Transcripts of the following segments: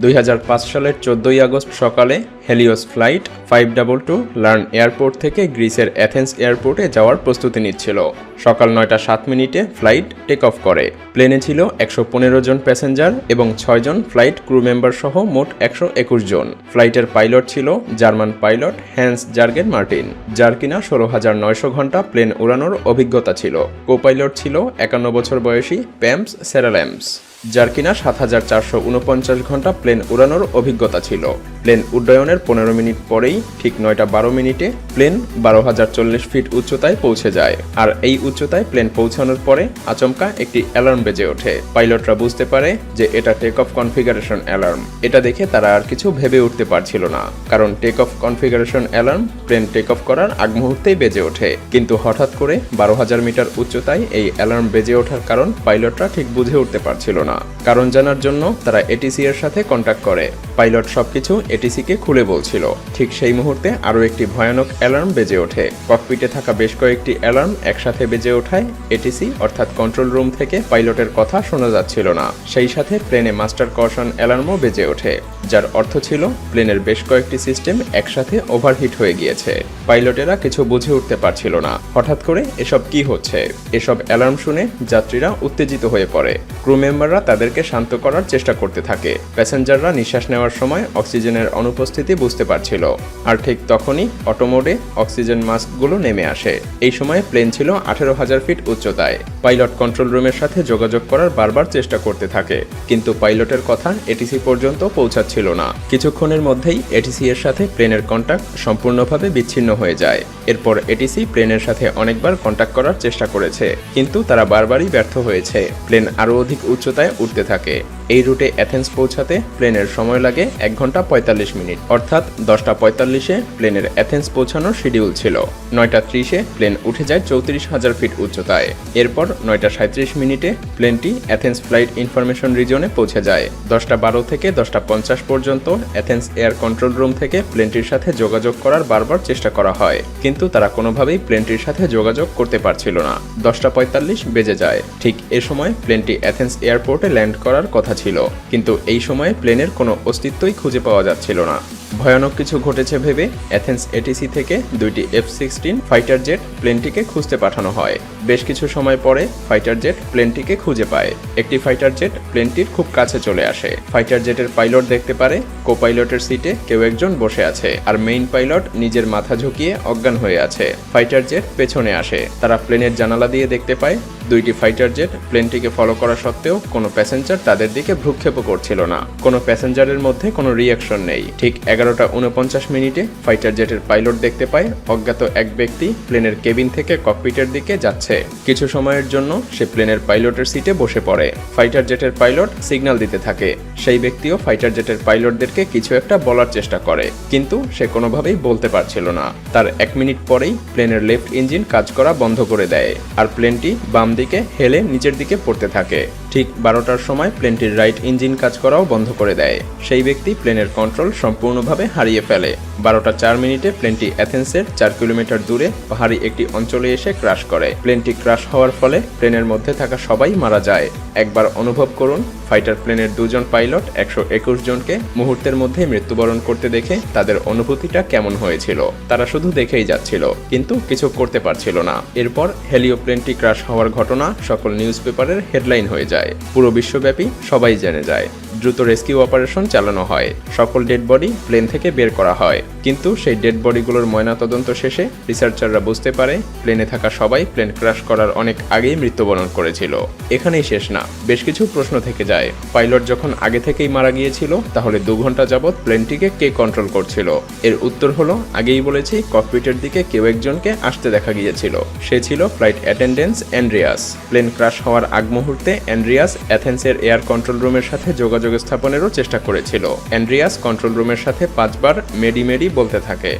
2005 সালের 14 আগস্ট সকালে Helios flight 522 learn airport থেকে গ্রিসের অ্যাথেন্স এয়ারপোর্টে যাওয়ার প্রস্তুতি নিচ্ছিল। সকাল 9:07 ফ্লাইট টেক অফ করে। প্লেনে ছিল 115 জন প্যাসেঞ্জার এবং 6 জন ফ্লাইট ক্রু মেম্বার সহ মোট 121 জন। ফ্লাইটের পাইলট ছিল German pilot Hans Jurgen Martin, যার কিনা 16,900 ঘন্টা প্লেন উড়ানোর অভিজ্ঞতা ছিল। কো পাইলট ছিল 51 বছর বয়সী প্যাম্পস সেরাল্যাম্পস, যার কিনা 7,449 ঘন্টা প্লেন উড়ানোর অভিজ্ঞতা ছিল। প্লেন উড্ডয়নের 15 মিনিট পরেই ঠিক 9:12 প্লেন 12,040 ফিট উচ্চতায় পৌঁছে যায়। আর এই উচ্চতায় প্লেন পৌঁছানোর পরে আচমকা একটি অ্যালার্ম বেজে ওঠে। পাইলটরা বুঝতে পারে যে এটা টেক অফ কনফিগারেশন অ্যালার্ম। এটা দেখে তারা আর কিছু ভেবে উঠতে পারছিল না, কারণ take off configuration alarm plane take off করার আগ মুহূর্তেই বেজে ওঠে। কিন্তু হঠাৎ করে 12,000 মিটার উচ্চতায় এই অ্যালার্ম বেজে ওঠার কারণ পাইলটরা ঠিক বুঝে উঠতে পারছিল না। কারণ জানার জন্য তারা এটিসি এর সাথে কন্ট্যাক্ট করে। পাইলট সবকিছু এটিসিকে খুলে বলছিল। ঠিক সেই মুহূর্তে আরও একটি ভয়ানক অ্যালার্ম বেজে ওঠে। ককপিটে থাকা বেশ কয়েকটি অ্যালার্ম একসাথে বেজে ওঠায় এটিসি অর্থাৎ কন্ট্রোল রুম থেকে পাইলটের কথা শোনা যাচ্ছিল না। সেই সাথে প্লেনে মাস্টার কশন অ্যালার্মও বেজে ওঠে, যার অর্থ ছিল প্লেনের বেশ কয়েকটি সিস্টেম একসাথে ওভারহিট হয়ে গিয়েছে। পাইলটেরা কিছু বুঝে উঠতে পারছিল না হঠাৎ করে এসব কি হচ্ছে। এসব অ্যালার্ম শুনে যাত্রীরা উত্তেজিত হয়ে পড়ে। ক্রু মেম্বাররা তাদেরকে শান্ত করার চেষ্টা করতে থাকে। প্যাসেঞ্জাররা নিঃশ্বাস নেওয়ার সময় অক্সিজেনের অনুপস্থিতি বুঝতে পারছিল। আর ঠিক তখনই অটোমোডে অক্সিজেন মাস্কগুলো নেমে আসে। এই সময় প্লেন ছিল 18,000 ফিট উচ্চতায়। পাইলট কন্ট্রোল রুমের সাথে যোগাযোগ করার বারবার চেষ্টা করতে থাকে, কিন্তু পাইলটের কথা এটিসি পর্যন্ত পৌঁছাচ্ছিল না। কিছুক্ষণের মধ্যেই এটিসি এর সাথে প্লেনের কন্ট্যাক্ট সম্পূর্ণভাবে বিচ্ছিন্ন হয়ে যায়। এরপর এটিসি প্লেনের সাথে অনেকবার কন্ট্যাক্ট করার চেষ্টা করেছে, কিন্তু তারা বারবারই ব্যর্থ হয়েছে। প্লেন আরও অধিক উচ্চতায় উঠতে থাকে। এই রুটে অ্যাথেন্স পৌঁছাতে প্লেনের সময় লাগে 1 ঘন্টা 45 মিনিট, অর্থাৎ 10:45 প্লেনের অ্যাথেন্স পৌঁছানোর শিডিউল ছিল। 9:30 প্লেন উঠে যায় 34,000 ফিট উচ্চতায়। এরপর 9:37 প্লেনটি অ্যাথেন্স ফ্লাইট ইনফরমেশন রিজনে পৌঁছে যায়। 10:12 থেকে 10:50 পর্যন্ত অ্যাথেন্স এয়ার কন্ট্রোল রুম থেকে প্লেনটির সাথে যোগাযোগ করার বারবার চেষ্টা করা হয়, কিন্তু তারা কোনোভাবেই প্লেনটির সাথে যোগাযোগ করতে পারছিল না। 10:45 বেজে যায়। ঠিক এ সময় প্লেনটি অ্যাথেন্স এয়ারপোর্টে ল্যান্ড করার কথা ছিল, কিন্তু এই সময়ে প্লেনের কোনো অস্তিত্বই খুঁজে পাওয়া যাচ্ছিল না। ভয়ানক কিছু ঘটেছে ভেবে অ্যাথেন্স এটিসি থেকে 2টি F-16 ফাইটার জেট প্লেনটিকে খুঁজতে পাঠানো হয়। বেশ কিছু সময় পরে ফাইটার জেট প্লেনটিকে খুঁজে পায়। একটি ফাইটার জেট প্লেনটির খুব কাছে চলে আসে। ফাইটার জেটের পাইলট দেখতে পারে কো পাইলটের সিটে কেউ একজন বসে আছে, আর মেইন পাইলট নিজের মাথা ঝুঁকিয়ে অজ্ঞান হয়ে আছে। ফাইটার জেট পেছনে আসে। তারা প্লেনের জানালা দিয়ে দেখতে পায় 2টি ফাইটার জেট প্লেনটিকে ফলো করা সত্ত্বেও কোনো প্যাসেঞ্জার তাদের দিকে ভ্রুক্ষেপও করছিল না। কোনো প্যাসেঞ্জারের মধ্যে কোনো রিয়াকশন নেই। ঠিক 11:49 ফাইটার জেটের পাইলট দেখতে পায় অজ্ঞাত এক ব্যক্তি প্লেনের কেবিন থেকে ককপিটের দিকে যাচ্ছে। কিছু সময়ের জন্য সে প্লেনের পাইলটের সিটে বসে পড়ে। ফাইটার জেটের পাইলট সিগন্যাল দিতে থাকে। সেই ব্যক্তিও ফাইটার জেটের পাইলটদেরকে কিছু একটা বলার চেষ্টা করে, কিন্তু সে কোনোভাবেই বলতে পারছিল না। তার 1 মিনিট পরেই প্লেনের লেফট ইঞ্জিন কাজ করা বন্ধ করে দেয়, আর প্লেনটি বাম দিকে হেলে নিচের দিকে পড়তে থাকে। ঠিক 12টার সময় প্লেনটির রাইট ইঞ্জিন কাজ করাও বন্ধ করে দেয়। সেই ব্যক্তি প্লেনের কন্ট্রোল সম্পূর্ণভাবে হারিয়ে ফেলে। 12:04 প্লেনটি অ্যাথেন্সের 4 কিলোমিটার দূরে পাহাড়ি একটি অঞ্চলে এসে ক্র্যাশ করে। প্লেনটি ক্র্যাশ হওয়ার ফলে প্লেনের মধ্যে থাকা সবাই মারা যায়। একবার অনুভব করুন, ফাইটার প্লেনের 2 জন পাইলট 121 জনকে মুহূর্তের মধ্যে মৃত্যুবরণ করতে দেখে তাদের অনুভূতিটা কেমন হয়েছিল। তারা শুধু দেখেই যাচ্ছিল, কিন্তু কিছু করতে পারছিল না। এরপর হেলিও প্লেনটি ক্র্যাশ হওয়ার ঘটনা সকল নিউজ পেপারের হেডলাইন হয়ে যায়। পুরো বিশ্বব্যাপী সবাই জেনে যায়। দ্রুত রেস্কিউ অপারেশন চালানো হয়। সকল ডেড বডি প্লেন থেকে বের করা হয়, কিন্তু সেই ডেড বডিগুলোর ময়নাতদন্ত শেষে রিসার্চাররা বুঝতে পারে প্লেনে থাকা সবাই প্লেন ক্র্যাশ করার অনেক আগেই মৃত্যুবরণ করেছিল। এখানেই শেষ না, বেশ কিছু প্রশ্ন থেকে যায়। পাইলট যখন আগে থেকেই মারা গিয়েছিল, তাহলে 2 ঘন্টা যাবৎ প্লেনটিকে কে কন্ট্রোল করছিল? এর উত্তর হলো, আগেই বলেছি, ককপিটের দিকে কেউ একজনকে আসতে দেখা গিয়েছিল। সে ছিল flight attendant Andreas. Plane crash হওয়ার আগ মুহূর্তে অ্যান্ড্রিয়াস অ্যাথেন্সের এয়ার কন্ট্রোল রুমের সাথে যোগাযোগ স্থাপনেরও চেষ্টা করেছিল। অ্যান্ড্রিয়াস কন্ট্রোল রুমের সাথে 5 বার মেডি মেডি বলতে থাকে।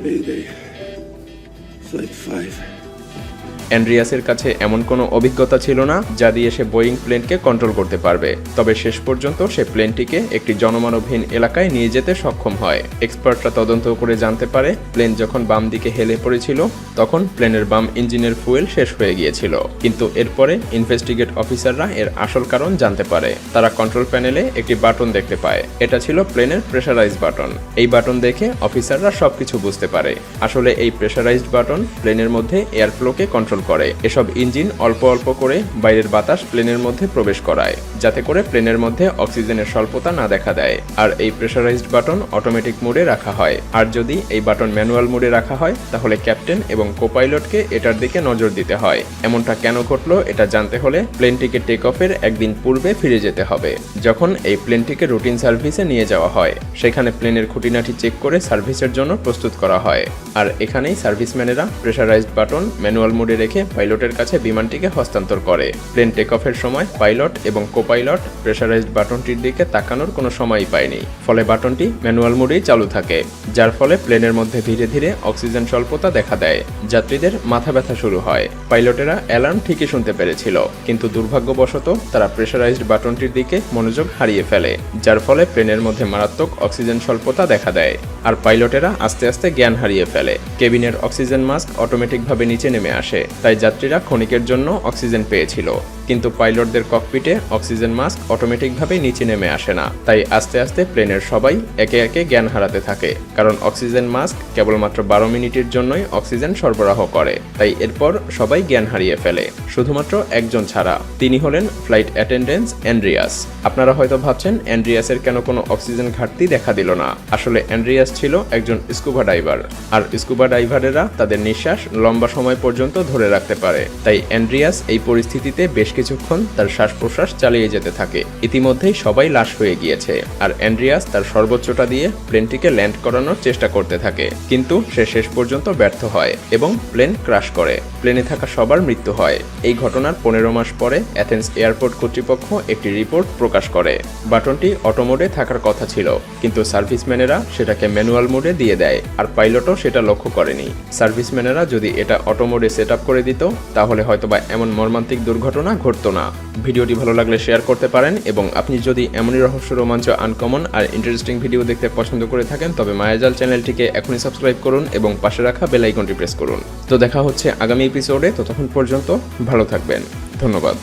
Mayday. Flight 5. অ্যান্ড্রিয়াসের কাছে এমন কোনো অভিজ্ঞতা ছিল না যা দিয়ে সে বোয়িং প্লেনকে কন্ট্রোল করতে পারবে। তবে শেষ পর্যন্ত সে প্লেনটিকে একটি জনমানবহীন এলাকায় নিয়ে যেতে সক্ষম হয়। এক্সপার্টরা তদন্ত করে জানতে পারে প্লেন যখন বাম দিকে হেলে পড়েছিল তখন প্লেনের বাম ইঞ্জিনের ফুয়েল শেষ হয়ে গিয়েছিল। কিন্তু এরপরে ইনভেস্টিগেট অফিসাররা এর আসল কারণ জানতে পারে। তারা কন্ট্রোল প্যানেলে একটি বাটন দেখতে পায়। এটা ছিল প্লেনের প্রেসারাইজ বাটন। এই বাটন দেখে অফিসাররা সবকিছু বুঝতে পারে। আসলে এই প্রেসারাইজড বাটন প্লেনের মধ্যে এয়ার ফ্লোকে কন্ট্রোল করে। এসব ইঞ্জিন অল্প অল্প করে বাইরের বাতাস প্লেনের মধ্যে প্রবেশ করায়, যাতে করে প্লেনের মধ্যে অক্সিজেনের স্বল্পতা না দেখা দেয়। আর এই প্রেসারাইজড বাটন অটোমেটিক মোডে রাখা হয়। আর যদি এই বাটন ম্যানুয়াল মোডে রাখা হয় তাহলে ক্যাপ্টেন এবং কোপাইলটকে এটার দিকে নজর দিতে হয়। এমনটা কেন ঘটলো এটা জানতে হলে প্লেনটিকে টেক অফের একদিন পূর্বে ফিরে যেতে হবে, যখন এই প্লেনটিকে রুটিন সার্ভিসে নিয়ে যাওয়া হয়। সেখানে প্লেনের খুঁটিনাটি চেক করে সার্ভিসের জন্য প্রস্তুত করা হয়। আর এখানেই সার্ভিসম্যানেরা প্রেসারাইজড বাটন ম্যানুয়াল মোডে রেখে পাইলটের কাছে বিমানটিকে হস্তান্তর করে। প্লেন টেক অফের সময় পাইলট এবং কোপাইলট প্রেসারাইজড বাটনটির দিকে তাকানোর কোনো সময়ই পায়নি। ফলে বাটনটি ম্যানুয়াল মোডেই চালু থাকে, যার ফলে প্লেনের মধ্যে ধীরে ধীরে অক্সিজেন স্বল্পতা দেখা দেয়। যাত্রীদের মাথা ব্যথা শুরু হয়। পাইলটেরা অ্যালার্ম ঠিকই শুনতে পেরেছিল, কিন্তু দুর্ভাগ্যবশত তারা প্রেসারাইজড বাটনটির দিকে মনোযোগ হারিয়ে ফেলে, যার ফলে প্লেনের মধ্যে মারাত্মক অক্সিজেন স্বল্পতা দেখা দেয়। আর পাইলটেরা আস্তে আস্তে জ্ঞান হারিয়ে ফেলে। কেবিনের অক্সিজেন মাস্ক অটোমেটিকভাবে নিচে নেমে আসে, তাই যাত্রীরা ক্ষণিকের জন্য অক্সিজেন পেয়েছিল। কিন্তু পাইলটদের ককপিটে অক্সিজেন মাস্ক অটোমেটিকভাবে নিচে নেমে আসে না। তাই আস্তে আস্তে প্লেনের সবাই একে একে জ্ঞান হারাতে থাকে, কারণ অক্সিজেন মাস্ক কেবলমাত্র 12 মিনিটের জন্যই অক্সিজেন সরবরাহ করে। তাই এরপর সবাই জ্ঞান হারিয়ে ফেলে, শুধুমাত্র একজন ছাড়া। তিনি হলেন ফ্লাইট অ্যাটেন্ডেন্ট অ্যান্ড্রিয়াস। আপনারা হয়তো ভাবছেন অ্যান্ড্রিয়াসের কেন কোনো অক্সিজেন ঘাটতি দেখা দিল না। আসলে অ্যান্ড্রিয়াস ছিল একজন স্কুবা ডাইভার, আর স্কুবা ডাইভারেরা তাদের নিঃশ্বাস লম্বা সময় পর্যন্ত ধরে রাখতে পারে। তাই অ্যান্ড্রিয়াস এই পরিস্থিতিতে বেশ কিছুক্ষণ তার শ্বাস প্রশ্বাস চালিয়ে যেতে থাকে। ইতিমধ্যেই সবাই লাশ হয়ে গিয়েছে, আর অ্যান্ড্রিয়াস তার সর্বোচ্চটা দিয়ে প্লেনটিকে ল্যান্ড করানোর চেষ্টা করতে থাকে। কিন্তু সে শেষ পর্যন্ত ব্যর্থ হয় এবং প্লেন ক্র্যাশ করে। প্লেনে থাকা সবার মৃত্যু হয়। এই ঘটনার 15 মাস পরে অ্যাথেন্স এয়ারপোর্ট কর্তৃপক্ষ একটি রিপোর্ট প্রকাশ করে। বাটনটি অটো মোডে থাকার কথা ছিল, কিন্তু সার্ভিসম্যানেরা সেটাকে ম্যানুয়াল মোডে দিয়ে দেয়, আর পাইলটও সেটা লক্ষ্য করেনি। সার্ভিসম্যানেরা যদি এটা অটো মোডে সেট আপ করে দিত তাহলে হয়তোবা এমন মর্মান্তিক দুর্ঘটনা ঘটতো না। ভিডিওটি ভালো লাগলে শেয়ার করতে পারেন, এবং আপনি যদি এমনই রহস্য, রোমাঞ্চ, আনকমন আর ইন্টারেস্টিং ভিডিও দেখতে পছন্দ করে থাকেন তবে মায়াজাল চ্যানেলটিকে এখনই সাবস্ক্রাইব করুন এবং পাশে রাখা বেল আইকনটি প্রেস করুন। তো দেখা হচ্ছে আগামী এপিসোডে। ততক্ষণ পর্যন্ত ভালো থাকবেন। ধন্যবাদ।